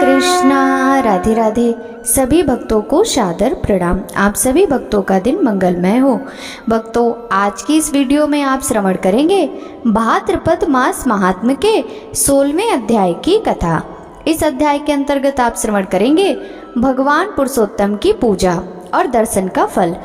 कृष्णा। राधे राधे। सभी भक्तों को सादर प्रणाम। आप सभी भक्तों का दिन मंगलमय हो। भक्तों, आज की इस वीडियो में आप श्रवण करेंगे भाद्रपद मास महात्म्य के 16वें अध्याय की कथा। इस अध्याय के अंतर्गत आप श्रवण करेंगे भगवान पुरुषोत्तम की पूजा और दर्शन का फल,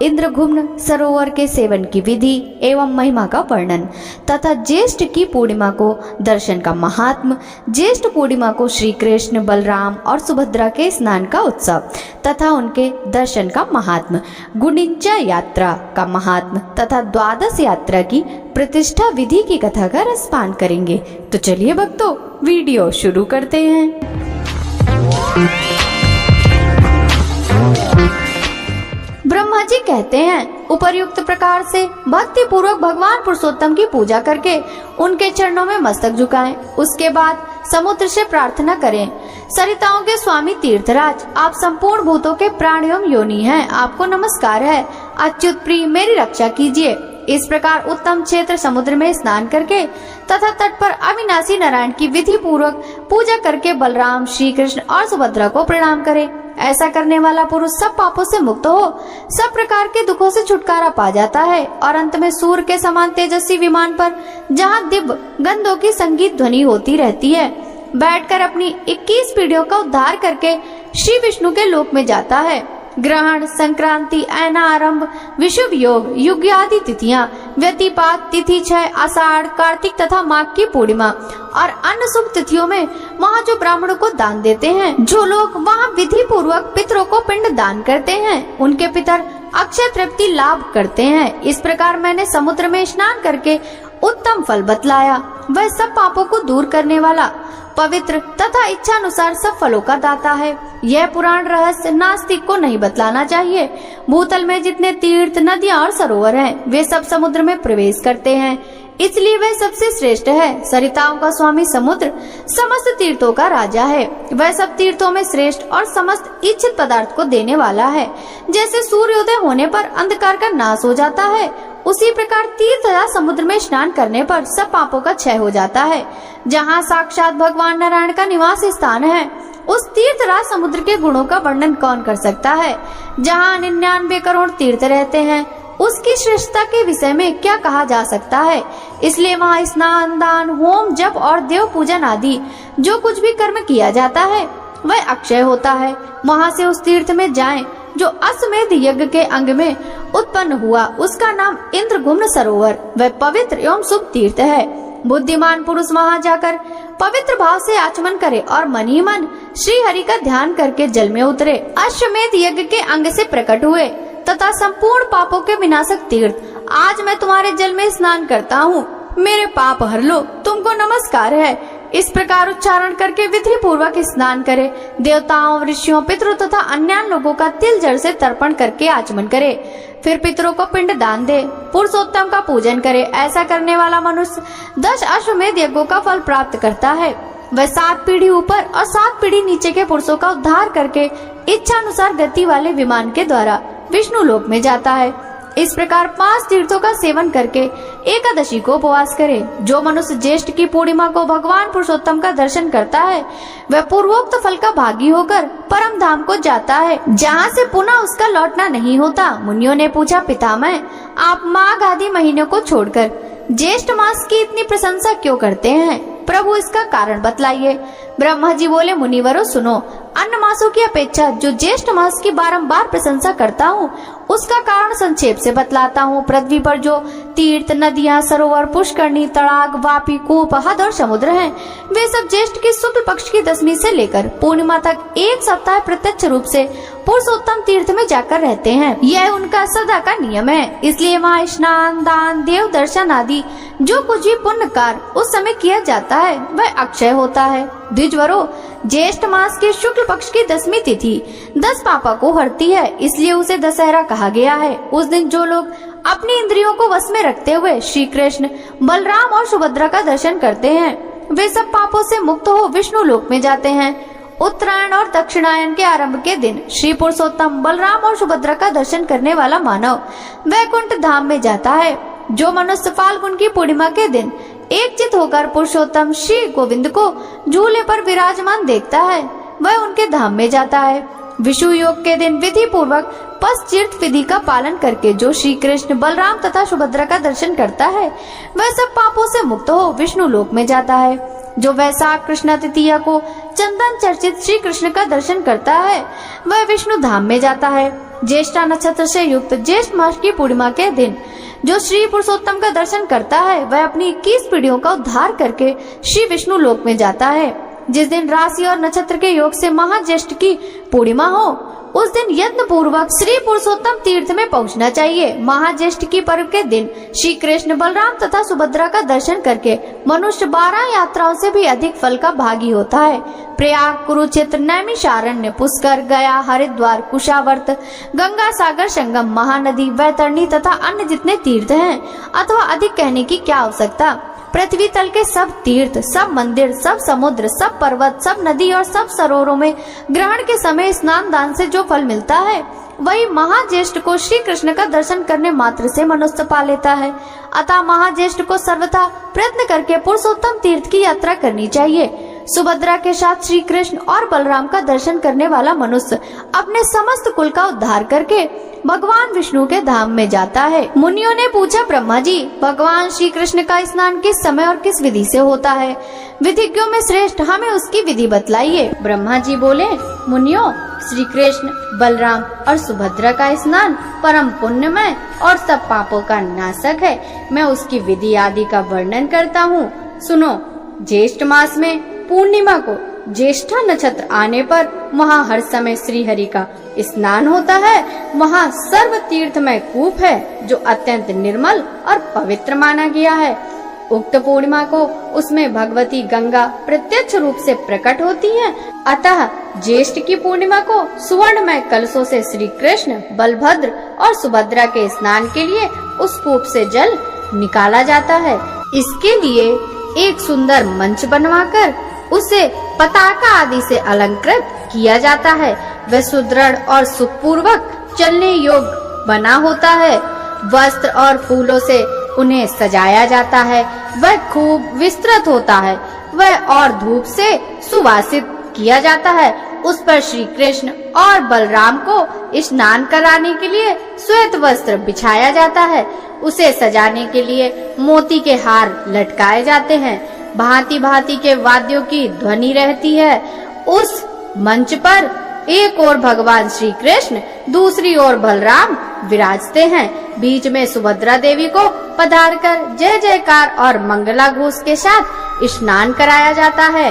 इंद्रघुम्न सरोवर के सेवन की विधि एवं महिमा का वर्णन तथा ज्येष्ठ की पूर्णिमा को दर्शन का महात्म, ज्येष्ठ पूर्णिमा को श्री कृष्ण, बलराम और सुभद्रा के स्नान का उत्सव तथा उनके दर्शन का महात्म, गुंडिचा यात्रा का महात्म तथा द्वादश यात्रा की प्रतिष्ठा विधि की कथा का रसपान करेंगे। तो चलिए भक्तों, वीडियो शुरू करते हैं। ब्रह्मा जी कहते हैं, उपर्युक्त प्रकार से भक्ति पूर्वक भगवान पुरुषोत्तम की पूजा करके उनके चरणों में मस्तक झुकाएं। उसके बाद समुद्र से प्रार्थना करें, सरिताओं के स्वामी तीर्थराज, आप संपूर्ण भूतों के प्राण एवं योनि हैं, आपको नमस्कार है। अच्युत प्रिय, मेरी रक्षा कीजिए। इस प्रकार उत्तम क्षेत्र समुद्र में स्नान करके तथा तट पर अविनाशी नारायण की विधि पूर्वक पूजा करके बलराम, श्री कृष्ण और सुभद्रा को प्रणाम करें। ऐसा करने वाला पुरुष सब पापों से मुक्त हो, सब प्रकार के दुखों से छुटकारा पा जाता है और अंत में सूर्य के समान तेजस्वी विमान पर, जहाँ दिव्य गंधों की संगीत ध्वनि होती रहती है, बैठकर अपनी 21 पीढ़ियों का उद्धार करके श्री विष्णु के लोक में जाता है। ग्रहण, संक्रांति, ऐना आरंभ, विषुव योग, युग आदि तिथियां, व्यतिपात तिथि 6, आषाढ़, कार्तिक तथा माघ की पूर्णिमा और अन्य शुभ तिथियों में वहाँ जो ब्राह्मणों को दान देते हैं, जो लोग वहाँ विधि पूर्वक पितरों को पिंड दान करते हैं, उनके पितर अक्षय तृप्ति लाभ करते हैं। इस प्रकार मैंने समुद्र में स्नान करके उत्तम फल बतलाया। वह सब पापों को दूर करने वाला, पवित्र तथा इच्छा अनुसार सब फलों का दाता है। यह पुराण रहस्य नास्तिक को नहीं बतलाना चाहिए। भूतल में जितने तीर्थ, नदियाँ और सरोवर हैं, वे सब समुद्र में प्रवेश करते हैं, इसलिए वह सबसे श्रेष्ठ है। सरिताओं का स्वामी समुद्र समस्त तीर्थों का राजा है। वह सब तीर्थों में श्रेष्ठ और समस्त इच्छित पदार्थ को देने वाला है। जैसे सूर्योदय होने पर अंधकार का नाश हो जाता है, उसी प्रकार तीर्थ या समुद्र में स्नान करने पर सब पापों का क्षय हो जाता है। जहाँ साक्षात भगवान नारायण का निवास स्थान है, उस तीर्थराज समुद्र के गुणों का वर्णन कौन कर सकता है। जहाँ 99 करोड़ तीर्थ रहते हैं, उसकी श्रेष्ठता के विषय में क्या कहा जा सकता है। इसलिए वहाँ स्नान, दान, होम, जप और देव पूजन आदि जो कुछ भी कर्म किया जाता है, वह अक्षय होता है। वहाँ से उस तीर्थ में जाएं जो अश्वमेध यज्ञ के अंग में उत्पन्न हुआ, उसका नाम इंद्रघुम्न सरोवर, वह पवित्र एवं शुभ तीर्थ है। बुद्धिमान पुरुष वहाँ जाकर पवित्र भाव से आचमन करे और मन ही मन श्री हरि का ध्यान करके जल में उतरे। अश्वमेध यज्ञ के अंग से प्रकट हुए तथा संपूर्ण पापों के विनाशक तीर्थ, आज मैं तुम्हारे जल में स्नान करता हूँ, मेरे पाप हर लो, तुमको नमस्कार है। इस प्रकार उच्चारण करके विधि पूर्वक स्नान करे। देवताओं, ऋषियों, पितरों तथा अन्य लोगों का तिल जल से तर्पण करके आचमन करे। फिर पितरों को पिंड दान दे, पुरुषोत्तम का पूजन करे। ऐसा करने वाला मनुष्य 10 अश्वमेध यज्ञों का फल प्राप्त करता है। वह 7 पीढ़ी ऊपर और 7 पीढ़ी नीचे के पुरुषों का उद्धार करके इच्छा अनुसार गति वाले विमान के द्वारा विष्णु लोक में जाता है। इस प्रकार 5 तीर्थों का सेवन करके एकादशी को उपवास करे। जो मनुष्य ज्येष्ठ की पूर्णिमा को भगवान पुरुषोत्तम का दर्शन करता है, वह पूर्वोक्त फल का भागी होकर परम धाम को जाता है, जहाँ से पुनः उसका लौटना नहीं होता। मुनियों ने पूछा, पितामह, आप माघ आदि महीनों को छोड़कर ज्येष्ठ मास की इतनी प्रशंसा क्यों करते हैं? प्रभु, इसका कारण बतलाइए। ब्रह्मा जी बोले, मुनिवरों सुनो, अन्य मासों की अपेक्षा जो ज्येष्ठ मास की बारंबार प्रशंसा करता हूँ, उसका कारण संक्षेप से बतलाता हूँ। पृथ्वी पर जो तीर्थ, नदियाँ, सरोवर, पुष्करणी, तड़ाग, वापी, कूप, हद और समुद्र हैं, वे सब ज्येष्ठ के शुक्ल पक्ष की 10वीं से लेकर पूर्णिमा तक 1 सप्ताह प्रत्यक्ष रूप से पुरुषोत्तम तीर्थ में जाकर रहते हैं। यह उनका सदा का नियम है। इसलिए वहाँ स्नान, दान, देव दर्शन आदि जो कुछ भी पुण्य कार्य उस समय किया जाता है, वह अक्षय होता है। द्विजवरों, ज्येष्ठ मास के शुक्ल पक्ष की 10वीं तिथि 10 पापा को हरती है, इसलिए उसे दशहरा कहा गया है। उस दिन जो लोग अपनी इंद्रियों को वश में रखते हुए श्री कृष्ण, बलराम और सुभद्रा का दर्शन करते हैं, वे सब पापों से मुक्त हो विष्णु लोक में जाते हैं। उत्तरायण और दक्षिणायन के आरंभ के दिन श्री पुरुषोत्तम, बलराम और सुभद्रा का दर्शन करने वाला मानव वैकुंठ धाम में जाता है। जो मनुष्य फाल्गुन की पूर्णिमा के दिन एक चित होकर पुरुषोत्तम श्री गोविंद को झूले पर विराजमान देखता है, वह उनके धाम में जाता है। विषु योग के दिन विधि पूर्वक पश्चिर्त विधि का पालन करके जो श्री कृष्ण, बलराम तथा सुभद्रा का दर्शन करता है वह सब पापों से मुक्त हो विष्णु लोक में जाता है। जो वैशाख कृष्ण तृतीया को चंदन चर्चित श्री कृष्ण का दर्शन करता है वह विष्णु धाम में जाता है। ज्येष्ठा नक्षत्र से युक्त ज्येष्ठ मास की पूर्णिमा के दिन जो श्री पुरुषोत्तम का दर्शन करता है वह अपनी 21 पीढ़ियों का उद्धार करके श्री विष्णु लोक में जाता है। जिस दिन राशि और नक्षत्र के योग से महाज्येष्ठ की पूर्णिमा हो उस दिन यत्न पूर्वक श्री पुरुषोत्तम तीर्थ में पहुंचना चाहिए। महाज्येष्ठ की पर्व के दिन श्री कृष्ण, बलराम तथा सुभद्रा का दर्शन करके मनुष्य 12 यात्राओं से भी अधिक फल का भागी होता है। प्रयाग, कुरुक्षेत्र, नैमिषारण्य, पुष्कर, गया, हरिद्वार, कुशावर्त, गंगा सागर संगम, महानदी, वैतरणी तथा अन्य जितने तीर्थ हैं अथवा अधिक कहने की क्या आवश्यकता। पृथ्वी तल के सब तीर्थ, सब मंदिर, सब समुद्र, सब पर्वत, सब नदी और सब सरोवरों में ग्रहण के समय स्नान दान से जो फल मिलता है वही महाज्येष्ठ को श्री कृष्ण का दर्शन करने मात्र से मनुष्य पा लेता है। अतः महाज्येष्ठ को सर्वथा प्रयत्न करके पुरुषोत्तम तीर्थ की यात्रा करनी चाहिए। सुभद्रा के साथ श्री कृष्ण और बलराम का दर्शन करने वाला मनुष्य अपने समस्त कुल का उद्धार करके भगवान विष्णु के धाम में जाता है। मुनियों ने पूछा, ब्रह्मा जी, भगवान श्री कृष्ण का स्नान किस समय और किस विधि से होता है? विधिज्ञों में श्रेष्ठ हमें उसकी विधि बतलाइए। ब्रह्मा जी बोले, मुनियों, श्री कृष्ण, बलराम और सुभद्रा का स्नान परम पुण्यमय और सब पापों का नाशक है। मैं उसकी विधि आदि का वर्णन करता हूँ, सुनो। ज्येष्ठ मास में पूर्णिमा को ज्येष्ठा नक्षत्र आने पर वहाँ हर समय श्री हरि का स्नान होता है। वहाँ सर्व तीर्थमय कूप है जो अत्यंत निर्मल और पवित्र माना गया है। उक्त पूर्णिमा को उसमें भगवती गंगा प्रत्यक्ष रूप से प्रकट होती है। अतः ज्येष्ठ की पूर्णिमा को सुवर्णमय कलशों से श्री कृष्ण, बलभद्र और सुभद्रा के स्नान के लिए उस कूप से जल निकाला जाता है। इसके लिए एक सुंदर मंच बनवाकर उसे पताका आदि से अलंकृत किया जाता है। वह सुदृढ़ और सुखपूर्वक चलने योग्य बना होता है। वस्त्र और फूलों से उन्हें सजाया जाता है। वह खूब विस्तृत होता है। वह और धूप से सुवासित किया जाता है। उस पर श्री कृष्ण और बलराम को स्नान कराने के लिए श्वेत वस्त्र बिछाया जाता है। उसे सजाने के लिए मोती के हार लटकाए जाते हैं। भांति भांति के वाद्यों की ध्वनि रहती है। उस मंच पर एक ओर भगवान श्री कृष्ण, दूसरी ओर बलराम विराजते हैं। बीच में सुभद्रा देवी को पधारकर जय जयकार और मंगला घोष के साथ स्नान कराया जाता है।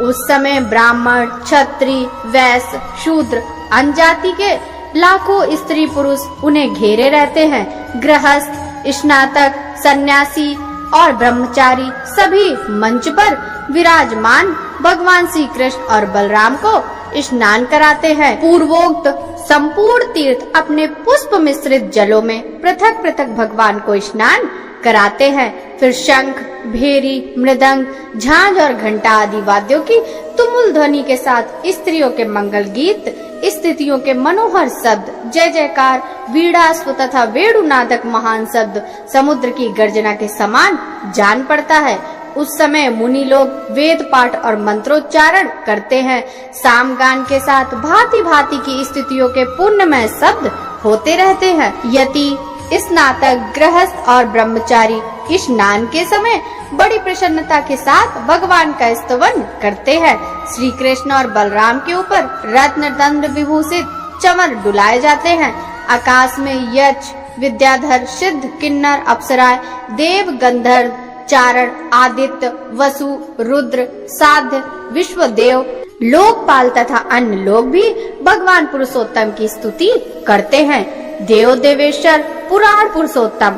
उस समय ब्राह्मण, क्षत्रिय, वैश्य, शूद्र, अन्य जाति के लाखों स्त्री पुरुष उन्हें घेरे रहते हैं। गृहस्थ, स्नातक, सन्यासी और ब्रह्मचारी सभी मंच पर विराजमान भगवान श्री कृष्ण और बलराम को स्नान कराते हैं। पूर्वोक्त संपूर्ण तीर्थ अपने पुष्प मिश्रित जलों में पृथक पृथक भगवान को स्नान कराते हैं। फिर शंख, भेरी, मृदंग, झांझ और घंटा आदि वाद्यों की तुमुल ध्वनि के साथ स्त्रियों के मंगल गीत, स्थितियों के मनोहर शब्द, जय जयकार, वीणास्व तथा वेणुनादक महान शब्द समुद्र की गर्जना के समान जान पड़ता है। उस समय मुनि लोग वेद पाठ और मंत्रोच्चारण करते हैं। सामगान के साथ भांति भांति की स्थितियों के पुण्यमय शब्द होते रहते हैं। यति, स्नातक, गृहस्थ और ब्रह्मचारी स्नान के समय बड़ी प्रसन्नता के साथ भगवान का स्तवन करते हैं। श्री कृष्ण और बलराम के ऊपर रत्न दंड विभूषित चमर डुलाए जाते हैं। आकाश में यक्ष, विद्याधर, सिद्ध, किन्नर, अप्सराएं, देव, गंधर्व, चारण, आदित्य, वसु, रुद्र, साध्य, विश्वदेव, लोकपाल तथा अन्य लोग भी भगवान पुरुषोत्तम की स्तुति करते हैं। देव देवेश्वर पुराण पुरुषोत्तम,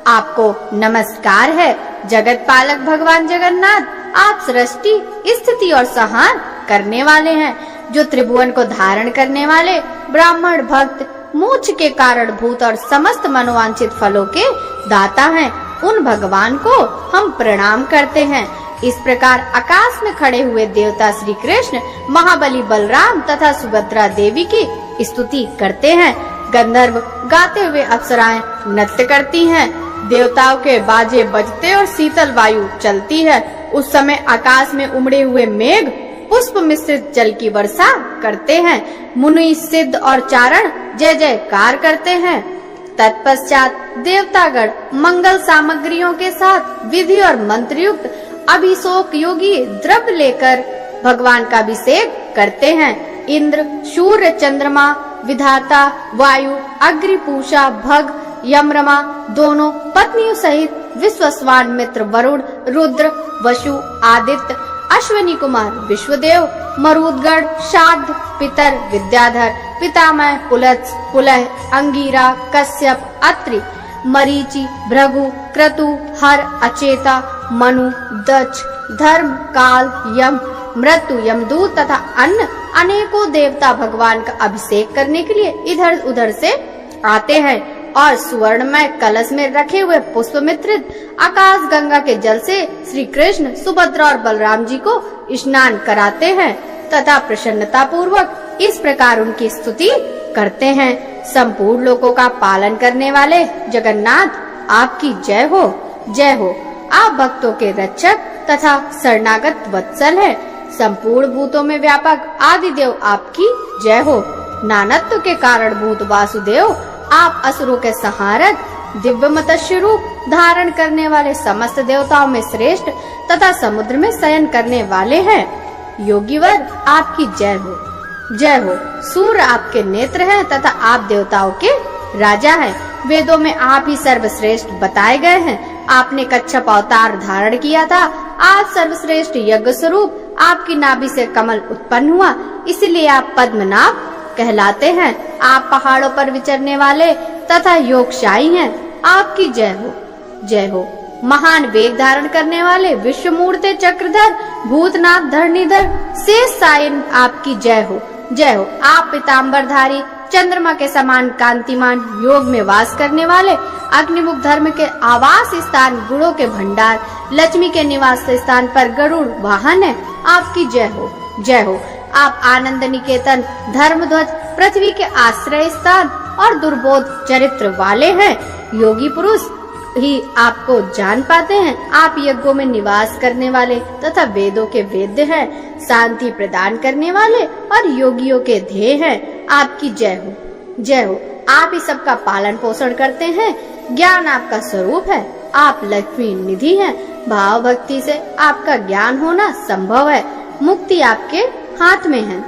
आपको नमस्कार है। जगत पालक भगवान जगन्नाथ, आप सृष्टि, स्थिति और संहार करने वाले हैं। जो त्रिभुवन को धारण करने वाले ब्राह्मण भक्त, मोक्ष के कारण भूत और समस्त मनोवांछित फलों के दाता हैं, उन भगवान को हम प्रणाम करते हैं। इस प्रकार आकाश में खड़े हुए देवता श्री कृष्ण, महाबली बलराम तथा सुभद्रा देवी की स्तुति करते हैं। गंधर्व गाते हुए अप्सराएं नृत्य करती हैं। देवताओं के बाजे बजते और शीतल वायु चलती है। उस समय आकाश में उमड़े हुए मेघ पुष्प मिश्रित जल की वर्षा करते हैं। मुनि सिद्ध और चारण जय जयकार करते हैं। तत्पश्चात देवतागण मंगल सामग्रियों के साथ विधि और मंत्र युक्त अभिषेक योगी द्रव्य लेकर भगवान का अभिषेक करते हैं। इंद्र, सूर्य, चंद्रमा, विधाता, वायु, अग्निपूषा, भग, यमरमा दोनों पत्नियों सहित विश्वस्वान मित्र वरुण, रुद्र, वसु, आदित्य, अश्विनी कुमार विश्वदेव, मरुदगण, शार्द, पितर, विद्याधर, पितामह, पुलत्स, पुलह, अंगीरा, कश्यप, अत्रि, मरीचि, भृगु, क्रतु, हर, अचेता, मनु, दक्ष, धर्म, काल, यम, मृत्यु, यमदूत तथा अन्य अनेकों देवता भगवान का अभिषेक करने के लिए इधर उधर से आते हैं और सुवर्णमय कलश में रखे हुए पुष्प मिश्रित आकाश गंगा के जल से श्री कृष्ण, सुभद्रा और बलराम जी को स्नान कराते हैं तथा प्रसन्नता पूर्वक इस प्रकार उनकी स्तुति करते हैं। संपूर्ण लोकों का पालन करने वाले जगन्नाथ आपकी जय हो, जय हो। आप भक्तों के रक्षक तथा शरणागत वत्सल हैं। संपूर्ण भूतों में व्यापक आदिदेव आपकी जय हो। नानत्व के कारण भूत वासुदेव आप असुरों के संहारक, दिव्य मत्स्य रूप धारण करने वाले समस्त देवताओं में श्रेष्ठ तथा समुद्र में शयन करने वाले हैं। योगीवर आपकी जय हो, जय हो। सूर्य आपके नेत्र हैं तथा आप देवताओं के राजा हैं। वेदों में आप ही सर्वश्रेष्ठ बताए गए हैं। आपने कच्छप अवतार धारण किया था। आप सर्वश्रेष्ठ यज्ञ स्वरूप आपकी नाभि से कमल उत्पन्न हुआ, इसलिए आप पद्मनाभ कहलाते हैं। आप पहाड़ों पर विचरने वाले तथा योगशाही हैं। आपकी जय हो, जय हो। महान वेग धारण करने वाले विश्वमूर्ति चक्रधर, भूतनाथ, धरणीधर, शेष सायन आपकी जय हो, जय हो। आप पीताम्बरधारी, चंद्रमा के समान कांतिमान, योग में वास करने वाले, अग्निमुख धर्म के आवास स्थान, गुणों के भंडार, लक्ष्मी के निवास स्थान पर गरुड़ वाहन है। आपकी जय हो, जय हो। आप आनंद निकेतन, धर्मध्वज, पृथ्वी के आश्रय स्थान और दुर्बोध चरित्र वाले हैं। योगी पुरुष ही आपको जान पाते हैं। आप यज्ञों में निवास करने वाले तथा वेदों के वेद्य हैं। शांति प्रदान करने वाले और योगियों के ध्येय हैं। आपकी जय हो, जय हो। आप ही सबका पालन पोषण करते हैं। ज्ञान आपका स्वरूप है। आप लक्ष्मी निधि हैं। भाव भक्ति से आपका ज्ञान होना संभव है। मुक्ति आपके हाथ में है।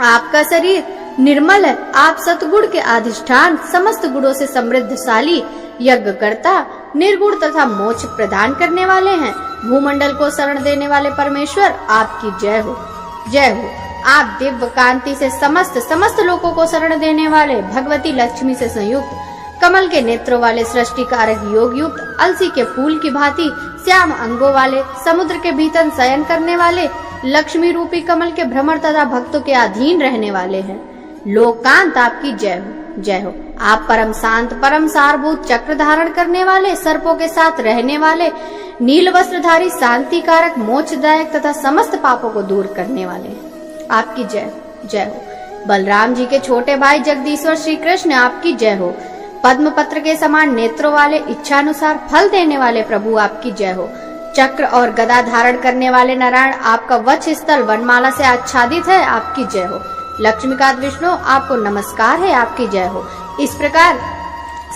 आपका शरीर निर्मल है। आप सतगुण के अधिष्ठान, समस्त गुणों से समृद्धशाली, यज्ञकर्ता, निर्गुण तथा मोक्ष प्रदान करने वाले हैं। भूमंडल को शरण देने वाले परमेश्वर आपकी जय हो, जय हो। आप दिव्य कांति से समस्त लोगों को शरण देने वाले, भगवती लक्ष्मी से संयुक्त, कमल के नेत्रों वाले, सृष्टि कारक योग युक्त, अलसी के फूल की भांति श्याम अंगों वाले, समुद्र के भीतर शयन करने वाले, लक्ष्मी रूपी कमल के भ्रमर तथा भक्तों के अधीन रहने वाले हैं। लोकांत आपकी जय हो, जय हो। आप परम शांत, परम सारभूत, चक्र धारण करने वाले, सर्पों के साथ रहने वाले, नील वस्त्रधारी, शांति कारक, मोक्षदायक तथा समस्त पापों को दूर करने वाले, आपकी जय, जय हो। बलराम जी के छोटे भाई जगदीश्वर श्री कृष्ण आपकी जय हो। पद्म पत्र के समान नेत्रों वाले, इच्छानुसार फल देने वाले प्रभु आपकी जय हो। चक्र और गदा धारण करने वाले नारायण, आपका वक्ष स्थल वनमाला से आच्छादित है। आपकी जय हो। लक्ष्मीकांत विष्णु आपको नमस्कार है। आपकी जय हो। इस प्रकार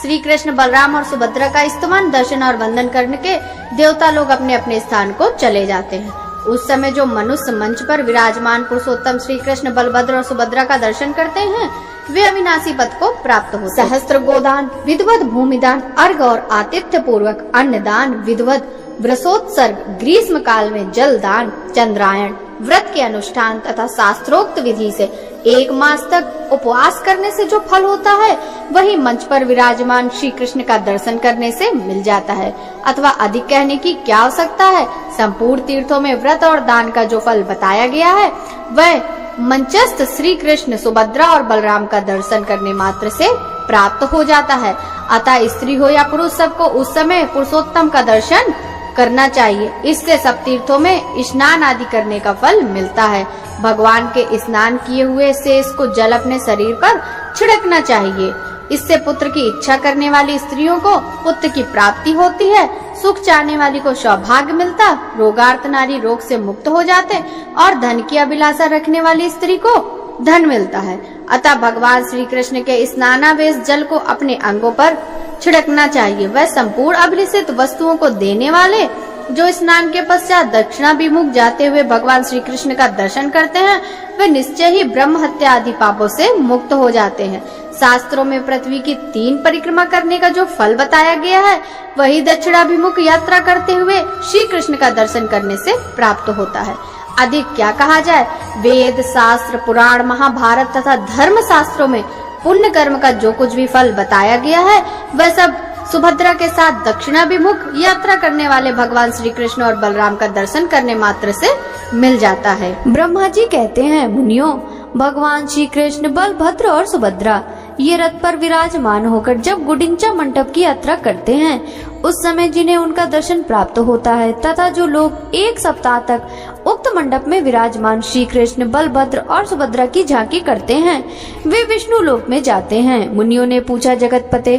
श्री कृष्ण, बलराम और सुभद्रा का स्तुति, दर्शन और वंदन करने के देवता लोग अपने अपने स्थान को चले जाते हैं। उस समय जो मनुष्य मंच पर विराजमान पुरुषोत्तम श्री कृष्ण, बलभद्र और सुभद्रा का दर्शन करते हैं, वे अविनाशी पद को प्राप्त हो। सहस्त्र गोदान, विधवत भूमिदान, अर्घ और आतिथ्य पूर्वक अन्नदान, विधवत वृषोत्सर्ग, ग्रीष्म काल में जल दान, चंद्रायण, व्रत के अनुष्ठान तथा शास्त्रोक्त विधि से 1 मास तक उपवास करने से जो फल होता है, वही मंच पर विराजमान श्री कृष्ण का दर्शन करने से मिल जाता है। अथवा अधिक कहने की क्या आवश्यकता है। संपूर्ण तीर्थों में व्रत और दान का जो फल बताया गया है, वह मंचस्थ श्री कृष्ण, सुभद्रा और बलराम का दर्शन करने मात्र से प्राप्त हो जाता है। अतः स्त्री हो या पुरुष, सबको उस समय पुरुषोत्तम का दर्शन करना चाहिए। इससे सब तीर्थों में स्नान आदि करने का फल मिलता है। भगवान के स्नान किए हुए शेष को जल अपने शरीर पर छिड़कना चाहिए। इससे पुत्र की इच्छा करने वाली स्त्रियों को पुत्र की प्राप्ति होती है। सुख चाहने वाली को सौभाग्य मिलता, रोगार्त नारी रोग से मुक्त हो जाते और धन की अभिलाषा रखने वाली स्त्री को धन मिलता है। अतः भगवान श्री कृष्ण के स्नानावेश जल को अपने अंगों पर छिड़कना चाहिए। वह संपूर्ण अभिलषित वस्तुओं को देने वाले जो स्नान के पश्चात दक्षिणाभिमुख जाते हुए भगवान श्री कृष्ण का दर्शन करते हैं, वे निश्चय ही ब्रह्म हत्या आदि पापों से मुक्त हो जाते हैं। शास्त्रों में पृथ्वी की 3 परिक्रमा करने का जो फल बताया गया है, वही दक्षिणाभिमुख यात्रा करते हुए श्री कृष्ण का दर्शन करने से प्राप्त होता है। अधिक क्या कहा जाए, वेद शास्त्र पुराण महाभारत तथा धर्म शास्त्रों में पुण्य कर्म का जो कुछ भी फल बताया गया है, वह सब सुभद्रा के साथ दक्षिणाभिमुख यात्रा करने वाले भगवान श्री कृष्ण और बलराम का दर्शन करने मात्र से मिल जाता है। ब्रह्मा जी कहते हैं, मुनियों, भगवान श्री कृष्ण, बलभद्र और सुभद्रा ये रथ पर विराजमान होकर जब गुडिंचा मंडप की यात्रा करते हैं, उस समय जिन्हें उनका दर्शन प्राप्त होता है तथा जो लोग 1 सप्ताह तक उक्त मंडप में विराजमान श्री कृष्ण, बलभद्र और सुभद्रा की झांकी करते हैं, वे विष्णु लोक में जाते हैं। मुनियों ने पूछा, जगतपते,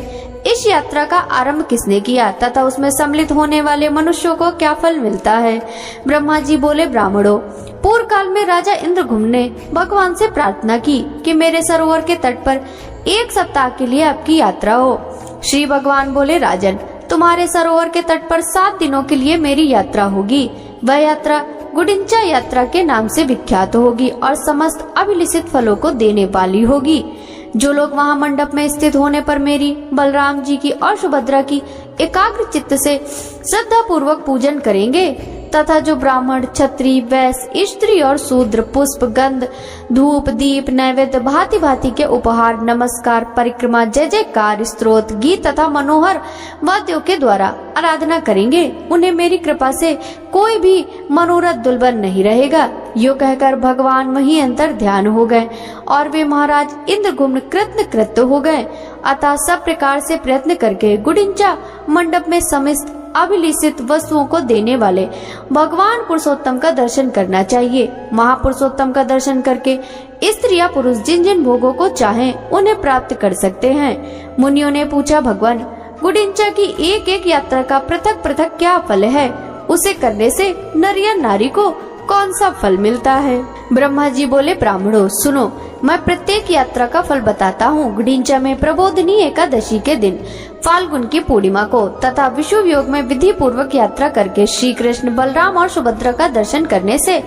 इस यात्रा का आरंभ किसने किया तथा उसमें सम्मिलित होने वाले मनुष्यों को क्या फल मिलता है? ब्रह्मा जी बोले, ब्राह्मणों, पूर्व काल में राजा इंद्रघुम्न ने भगवान से प्रार्थना की कि मेरे सरोवर के तट पर 1 सप्ताह के लिए आपकी यात्रा हो। श्री भगवान बोले, राजन, तुम्हारे सरोवर के तट पर 7 दिनों के लिए मेरी यात्रा होगी। वह यात्रा गुडिंचा यात्रा के नाम से विख्यात होगी और समस्त अभिलषित फलों को देने वाली होगी। जो लोग वहां मंडप में स्थित होने पर मेरी, बलराम जी की और सुभद्रा की एकाग्र चित्त से श्रद्धा पूर्वक पूजन करेंगे तथा जो ब्राह्मण, क्षत्रिय, वैश्य, स्त्री और शूद्र पुष्प, गंध, धूप, दीप, नैवेद्य, भांति भांति के उपहार, नमस्कार, परिक्रमा, जय जयकार, स्तोत्र, गीत तथा मनोहर वाद्यों के द्वारा आराधना करेंगे, उन्हें मेरी कृपा से कोई भी मनोरथ दुर्लभ नहीं रहेगा। यो कहकर भगवान वहीं अंतर ध्यान हो गए और वे महाराज इंद्रघुम्न कृतकृत्य हो गए। अतः सब प्रकार से प्रयत्न करके गुडिंचा मंडप में समस्त अभिलषित वस्तुओं को देने वाले भगवान पुरुषोत्तम का दर्शन करना चाहिए। महापुरुषोत्तम का दर्शन करके स्त्री या पुरुष जिन जिन भोगों को चाहें उन्हें प्राप्त कर सकते हैं। मुनियों ने पूछा, भगवान, गुडिंचा की एक एक यात्रा का पृथक पृथक क्या फल है? उसे करने से नर या नारी को कौन सा फल मिलता है? ब्रह्मा जी बोले, ब्राह्मणों, सुनो, मैं प्रत्येक यात्रा का फल बताता हूँ। गुडिंचा में प्रबोधिनी एकादशी के दिन फाल्गुन की पूर्णिमा को तथा विषुव योग में विधि पूर्वक यात्रा करके श्री कृष्ण, बलराम और सुभद्रा का दर्शन करने से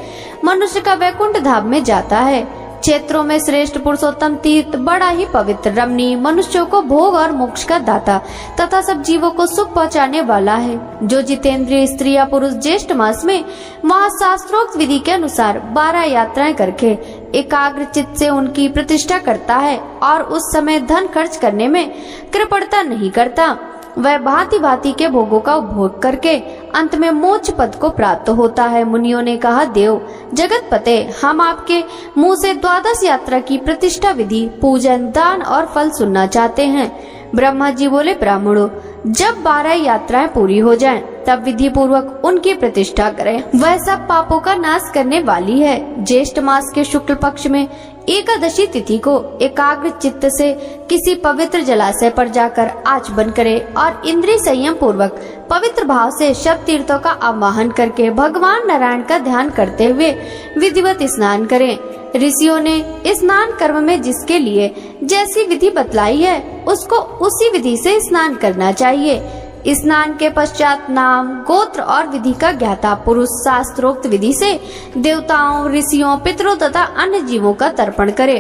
मनुष्य का वैकुंठ धाम में जाता है। क्षेत्रों में श्रेष्ठ पुरुषोत्तम तीर्थ बड़ा ही पवित्र, रमणीय, मनुष्यों को भोग और मोक्ष का दाता तथा सब जीवों को सुख पहुंचाने वाला है। जो जितेंद्रिय स्त्री या पुरुष ज्येष्ठ मास में महाशास्त्रोक्त विधि के अनुसार 12 यात्राएं करके एकाग्र चित्त से उनकी प्रतिष्ठा करता है और उस समय धन खर्च करने में कृपणता नहीं करता, वह भांति भांति के भोगों का उपभोग करके अंत में मोक्ष पद को प्राप्त होता है। मुनियों ने कहा, देव, जगतपते, हम आपके मुंह से 12 यात्रा की प्रतिष्ठा विधि, पूजन, दान और फल सुनना चाहते हैं। ब्रह्मा जी बोले, ब्राह्मणों, जब 12 यात्राएं पूरी हो जाएं, तब विधि पूर्वक उनकी प्रतिष्ठा करें। वह सब पापों का नाश करने वाली है। ज्येष्ठ मास के शुक्ल पक्ष में एकादशी तिथि को एकाग्र चित्त से किसी पवित्र जलाशय पर जाकर आचमन करें और इंद्रिय संयम पूर्वक पवित्र भाव से शब्द तीर्थों का आवाहन करके भगवान नारायण का ध्यान करते हुए विधिवत स्नान करें। ऋषियों ने स्नान कर्म में जिसके लिए जैसी विधि बतलाई है, उसको उसी विधि से स्नान करना चाहिए। स्नान के पश्चात नाम, गोत्र और विधि का ज्ञाता पुरुष शास्त्रोक्त विधि से देवताओं, ऋषियों, पितरों तथा अन्य जीवों का तर्पण करे।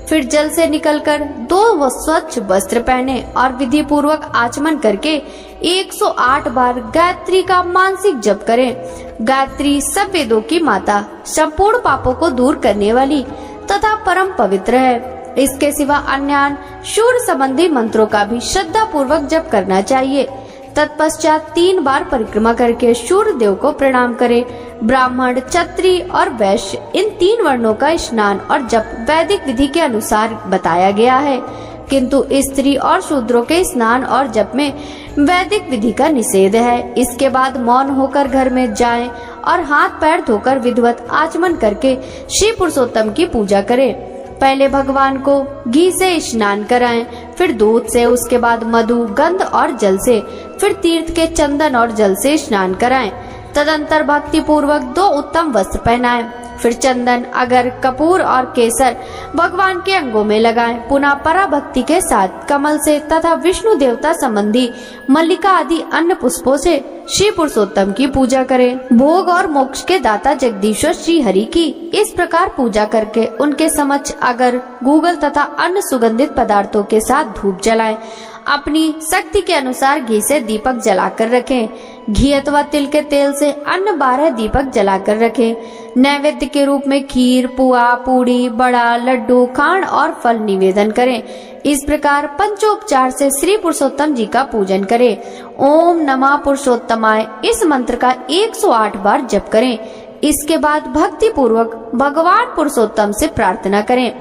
फिर जल से निकलकर 2 स्वच्छ वस्त्र पहने और विधि पूर्वक आचमन करके 108 बार गायत्री का मानसिक जप करें। गायत्री सब वेदों की माता, संपूर्ण पापों को दूर करने वाली तथा परम पवित्र है। इसके सिवा अन्य शूर संबंधी मंत्रों का भी श्रद्धा पूर्वक जप करना चाहिए। तत्पश्चात 3 बार परिक्रमा करके सूर्य देव को प्रणाम करें। ब्राह्मण, क्षत्रिय और वैश्य, इन 3 वर्णों का स्नान और जप वैदिक विधि के अनुसार बताया गया है, किंतु स्त्री और शूद्रों के स्नान और जप में वैदिक विधि का निषेध है। इसके बाद मौन होकर घर में जाएं और हाथ पैर धोकर विधिवत आचमन करके श्री पुरुषोत्तम की पूजा करें। पहले भगवान को घी से स्नान कराएं, फिर दूध से, उसके बाद मधु, गंध और जल से, फिर तीर्थ के चंदन और जल से स्नान कराएं। तदंतर भक्ति पूर्वक 2 उत्तम वस्त्र पहनाएं, फिर चंदन, अगर, कपूर और केसर भगवान के अंगों में लगाएं। पुनः पराभक्ति के साथ कमल से तथा विष्णु देवता संबंधी मल्लिका आदि अन्य पुष्पों से श्री पुरुषोत्तम की पूजा करें। भोग और मोक्ष के दाता जगदीश्वर श्री हरि की इस प्रकार पूजा करके उनके समक्ष अगर, गूगल तथा अन्य सुगंधित पदार्थों के साथ धूप जलाएं। अपनी शक्ति के अनुसार घी से दीपक जलाकर रखें। घी अथवा तिल के तेल से अन्य 12 दीपक जलाकर रखें। नैवेद्य के रूप में खीर, पुआ, पूड़ी, बड़ा, लड्डू, खांड और फल निवेदन करें। इस प्रकार पंचोपचार से श्री पुरुषोत्तम जी का पूजन करें। ओम नमः पुरुषोत्तमाय इस मंत्र का 108 बार जप करें। इसके बाद भक्ति पूर्वक भगवान पुरुषोत्तम से प्रार्थना करें।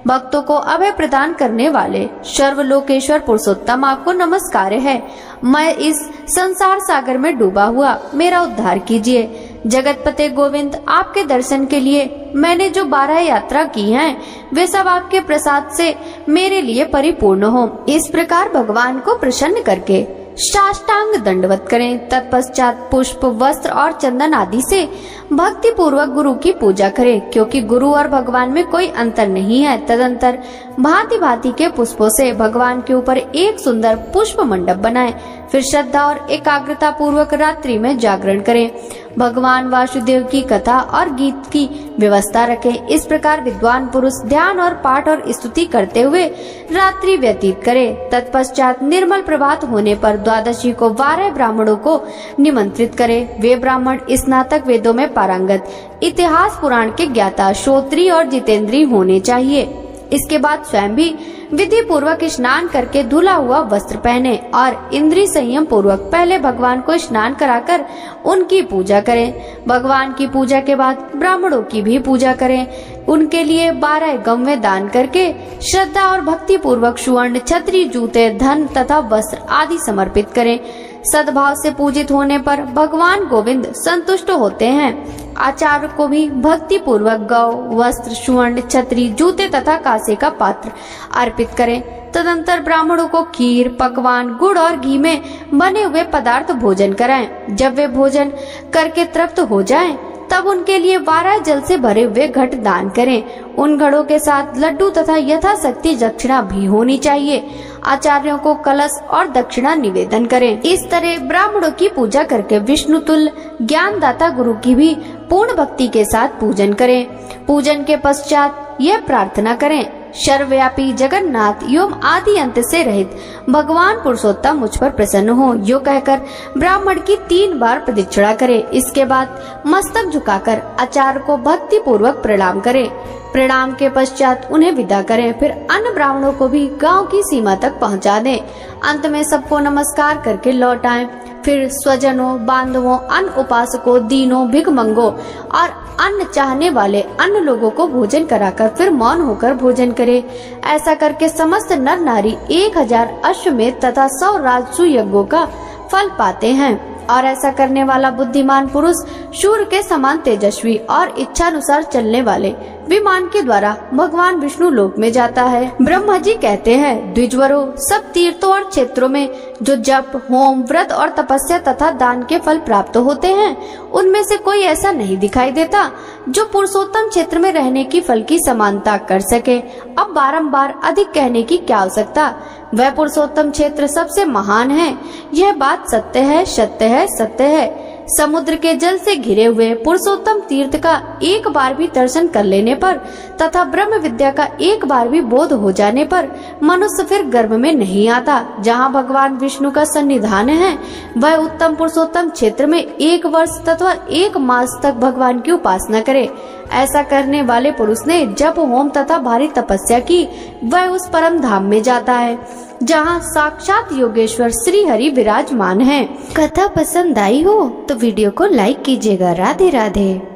भक्तों को अभय प्रदान करने वाले सर्वलोकेश्वर पुरुषोत्तम, आपको नमस्कार है। मैं इस संसार सागर में डूबा हुआ, मेरा उद्धार कीजिए। जगतपते गोविंद, आपके दर्शन के लिए मैंने जो 12 यात्रा की हैं, वे सब आपके प्रसाद से मेरे लिए परिपूर्ण हो। इस प्रकार भगवान को प्रसन्न करके साष्टांग दंडवत करें। तत्पश्चात पुष्प, वस्त्र और चंदन आदि से भक्ति पूर्वक गुरु की पूजा करें, क्योंकि गुरु और भगवान में कोई अंतर नहीं है। तदंतर भांति भांति के पुष्पों से भगवान के ऊपर एक सुंदर पुष्प मंडप बनाएं। फिर श्रद्धा और एकाग्रता पूर्वक रात्रि में जागरण करें। भगवान वासुदेव की कथा और गीत की व्यवस्था रखें। इस प्रकार विद्वान पुरुष ध्यान और पाठ और स्तुति करते हुए रात्रि व्यतीत करें। तत्पश्चात निर्मल प्रभात होने पर द्वादशी को 12 ब्राह्मणों को निमंत्रित करें। वे ब्राह्मण स्नातक वेदों में पारंगत, इतिहास पुराण के ज्ञाता, श्रोत्री और जितेंद्रीय होने चाहिए। इसके बाद स्वयं भी विधि पूर्वक स्नान करके धुला हुआ वस्त्र पहने और इंद्रिय संयम पूर्वक पहले भगवान को स्नान कराकर उनकी पूजा करें। भगवान की पूजा के बाद ब्राह्मणों की भी पूजा करें। उनके लिए 12 गौवें में दान करके श्रद्धा और भक्ति पूर्वक सुवर्ण, छत्री, जूते, धन तथा वस्त्र आदि समर्पित करें। सद्भाव से पूजित होने पर भगवान गोविंद संतुष्ट होते हैं। आचार्य को भी भक्ति पूर्वक गौ, वस्त्र, सुवर्ण, छत्री, जूते तथा कांसे का पात्र अर्पित करें। तदंतर ब्राह्मणों को खीर, पकवान, गुड़ और घी में बने हुए पदार्थ भोजन कराएं। जब वे भोजन करके तृप्त हो जाएं, तब उनके लिए 12 जल से भरे हुए घट दान करें। उन घड़ों के साथ लड्डू तथा यथाशक्ति दक्षिणा भी होनी चाहिए। आचार्यों को कलश और दक्षिणा निवेदन करें। इस तरह ब्राह्मणों की पूजा करके विष्णु तुल्य ज्ञानदाता गुरु की भी पूर्ण भक्ति के साथ पूजन करें। पूजन के पश्चात यह प्रार्थना करें, सर्वव्यापी जगन्नाथ एवं आदि अंत से रहित भगवान पुरुषोत्तम मुझ पर प्रसन्न हो। यो कहकर ब्राह्मण की 3 बार प्रदक्षिणा करे। इसके बाद मस्तक झुकाकर आचार्य को भक्ति पूर्वक प्रणाम करे। प्रणाम के पश्चात उन्हें विदा करें। फिर अन्य ब्राह्मणों को भी गांव की सीमा तक पहुंचा दें। अंत में सबको नमस्कार करके लौट आएं। फिर स्वजनों, बांधवों, अन्य उपासकों, दीनों, भिखमंगों और अन्न चाहने वाले अन्य लोगों को भोजन कराकर फिर मौन होकर भोजन करें। ऐसा करके समस्त नर नारी 1000 अश्वमेध तथा 100 राजसू यज्ञों का फल पाते हैं। और ऐसा करने वाला बुद्धिमान पुरुष सूर्य के समान तेजस्वी और इच्छानुसार चलने वाले विमान के द्वारा भगवान विष्णु लोक में जाता है। ब्रह्मा जी कहते हैं, द्विजवरों, सब तीर्थों और क्षेत्रों में जो जप, होम, व्रत और तपस्या तथा दान के फल प्राप्त होते हैं, उनमें से कोई ऐसा नहीं दिखाई देता जो पुरुषोत्तम क्षेत्र में रहने की फल की समानता कर सके। अब बारंबार अधिक कहने की क्या आवश्यकता। वह पुरुषोत्तम क्षेत्र सबसे महान है। यह बात सत्य है, सत्य है, सत्य है। समुद्र के जल से घिरे हुए पुरुषोत्तम तीर्थ का एक बार भी दर्शन कर लेने पर तथा ब्रह्म विद्या का एक बार भी बोध हो जाने पर मनुष्य फिर गर्भ में नहीं आता। जहाँ भगवान विष्णु का सन्निधान है, वह उत्तम पुरुषोत्तम क्षेत्र में 1 वर्ष तथा 1 मास तक भगवान की उपासना करे। ऐसा करने वाले पुरुष ने जप, होम तथा भारी तपस्या की, वह उस परम धाम में जाता है जहाँ साक्षात योगेश्वर श्री हरि विराजमान है। कथा पसंद आई हो तो वीडियो को लाइक कीजिएगा। राधे राधे।